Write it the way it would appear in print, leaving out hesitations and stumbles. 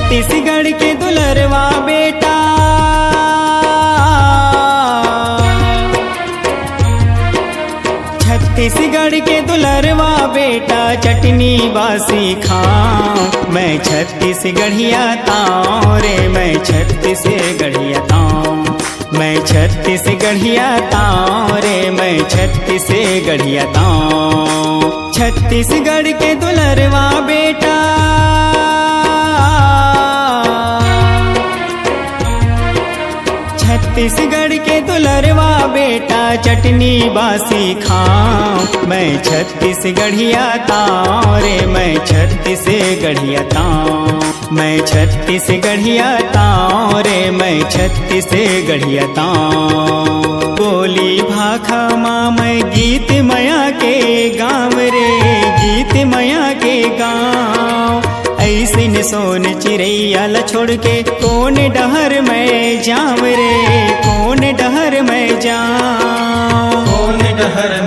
छत्तीसगढ़ के दुलरवा बेटा, छत्तीसगढ़ के दुलरवा बेटा चटनी बासी खाऊं। मैं छत्तीसगढ़िया ताऊं रे, मैं छत्तीसगढ़िया ताऊं। मैं छत्तीसगढ़िया ताऊं रे, मैं छत्तीसगढ़िया ताऊं। छत्तीसगढ़ के दुलरवा बेटा, छत्तीसगढ़ के दुलरवा बेटा चटनी बासी खाऊं। मैं छत्तीसगढ़िया ताऊं रे, मैं छत्तीसगढ़िया ताऊं। मैं छत्तीसगढ़िया ताऊं रे, मैं छत्तीसगढ़िया ताऊं। बोली भाखा माँ मैं गीत मया के गाँव रे, गीत मया के गाँव। ऐसिन सोन चिड़ैया ल छोड़ के कौन डहर मैं जाऊं रे, कौन डहर मैं जाऊं। कौन डहर